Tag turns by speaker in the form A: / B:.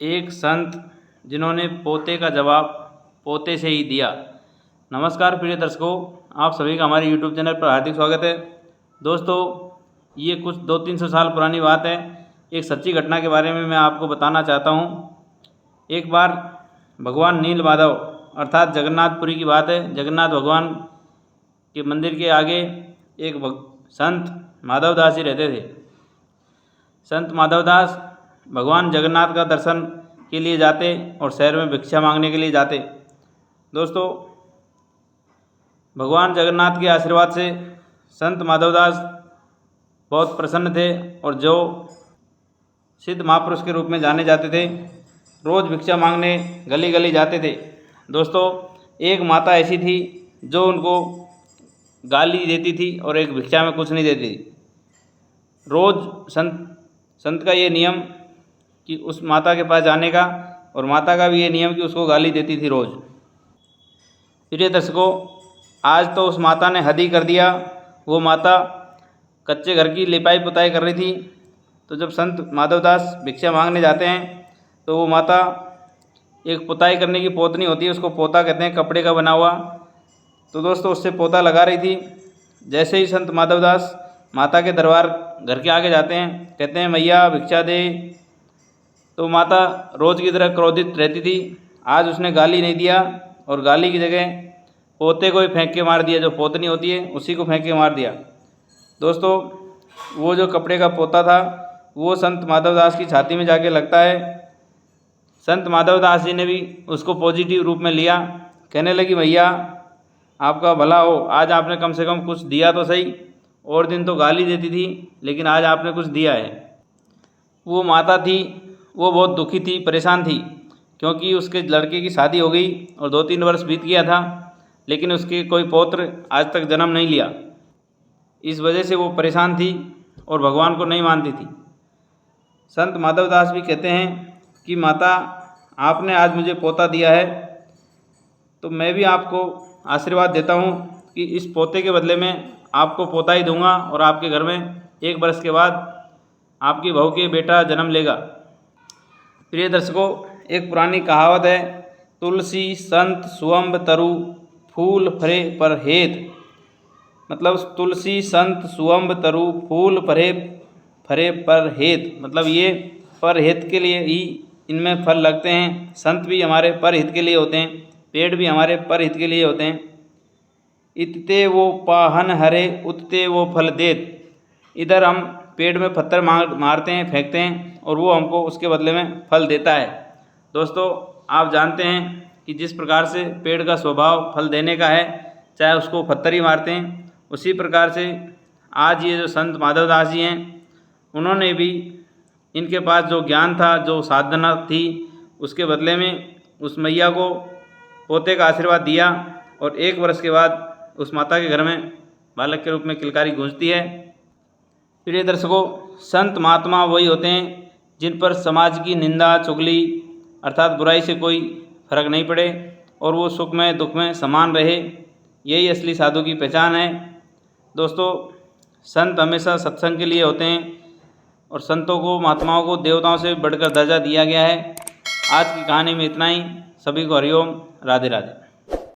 A: एक संत जिन्होंने पोते का जवाब पोते से ही दिया। नमस्कार प्रिय दर्शकों, आप सभी का हमारे YouTube चैनल पर हार्दिक स्वागत है। दोस्तों, ये कुछ 200-300 साल पुरानी बात है। एक सच्ची घटना के बारे में मैं आपको बताना चाहता हूँ। एक बार भगवान नील माधव अर्थात जगन्नाथपुरी की बात है। जगन्नाथ भगवान के मंदिर के आगे एक संत माधवदास जी रहते थे। संत माधवदास भगवान जगन्नाथ का दर्शन के लिए जाते और शहर में भिक्षा मांगने के लिए जाते। दोस्तों, भगवान जगन्नाथ के आशीर्वाद से संत माधवदास बहुत प्रसन्न थे और जो सिद्ध महापुरुष के रूप में जाने जाते थे, रोज़ भिक्षा मांगने गली गली जाते थे। दोस्तों, एक माता ऐसी थी जो उनको गाली देती थी और एक भिक्षा में कुछ नहीं देती थी। रोज़ संत का ये नियम कि उस माता के पास जाने का, और माता का भी ये नियम कि उसको गाली देती थी रोज़। प्रिय दर्शकों, आज तो उस माता ने हद ही कर दिया। वो माता कच्चे घर की लिपाई पुताई कर रही थी। तो जब संत माधवदास भिक्षा मांगने जाते हैं तो वो माता एक पुताई करने की पोतनी होती है, उसको पोता कहते हैं, कपड़े का बना हुआ। तो दोस्तों, उससे पोता लगा रही थी। जैसे ही संत माधवदास माता के दरबार घर के आगे जाते हैं, कहते हैं मैया भिक्षा दे, तो माता रोज़ की तरह क्रोधित रहती थी। आज उसने गाली नहीं दिया और गाली की जगह पोते को ही फेंक के मार दिया। जो पोतनी होती है उसी को फेंक के मार दिया। दोस्तों, वो जो कपड़े का पोता था वो संत माधवदास की छाती में जाके लगता है। संत माधवदास जी ने भी उसको पॉजिटिव रूप में लिया। कहने लगी भैया आपका भला हो, आज आपने कम से कम कुछ दिया तो सही। और दिन तो गाली देती थी, लेकिन आज आपने कुछ दिया है। वो माता थी, वो बहुत दुखी थी, परेशान थी, क्योंकि उसके लड़के की शादी हो गई और 2-3 वर्ष बीत गया था, लेकिन उसके कोई पौत्र आज तक जन्म नहीं लिया। इस वजह से वो परेशान थी और भगवान को नहीं मानती थी। संत माधवदास भी कहते हैं कि माता आपने आज मुझे पोता दिया है, तो मैं भी आपको आशीर्वाद देता हूँ कि इस पोते के बदले में आपको पोता ही दूंगा और आपके घर में 1 वर्ष के बाद आपकी बहू के बेटा जन्म लेगा। प्रिय दर्शकों, एक पुरानी कहावत है, तुलसी संत सुअंब तरु फूल फरे पर हेत। मतलब तुलसी संत सुअंब तरु फूल फरे पर हेत, मतलब ये पर हित के लिए ही इनमें फल लगते हैं। संत भी हमारे पर हित के लिए होते हैं, पेड़ भी हमारे पर हित के लिए होते हैं। इतते वो पाहन हरे उतते वो फल देत। इधर हम पेड़ में पत्थर मारते हैं, फेंकते हैं, और वो हमको उसके बदले में फल देता है। दोस्तों, आप जानते हैं कि जिस प्रकार से पेड़ का स्वभाव फल देने का है, चाहे उसको पत्थर ही मारते हैं, उसी प्रकार से आज ये जो संत माधवदास जी हैं, उन्होंने भी इनके पास जो ज्ञान था, जो साधना थी, उसके बदले में उस मैया को पोते का आशीर्वाद दिया। और 1 वर्ष के बाद उस माता के घर में बालक के रूप में किलकारी गूंजती है। प्रिय दर्शकों, संत महात्मा वही होते हैं जिन पर समाज की निंदा चुगली अर्थात बुराई से कोई फर्क नहीं पड़े और वो सुख में दुख में समान रहे। यही असली साधु की पहचान है। दोस्तों, संत हमेशा सत्संग के लिए होते हैं और संतों को, महात्माओं को देवताओं से बढ़कर दर्जा दिया गया है। आज की कहानी में इतना ही। सभी को हरिओम, राधे राधे।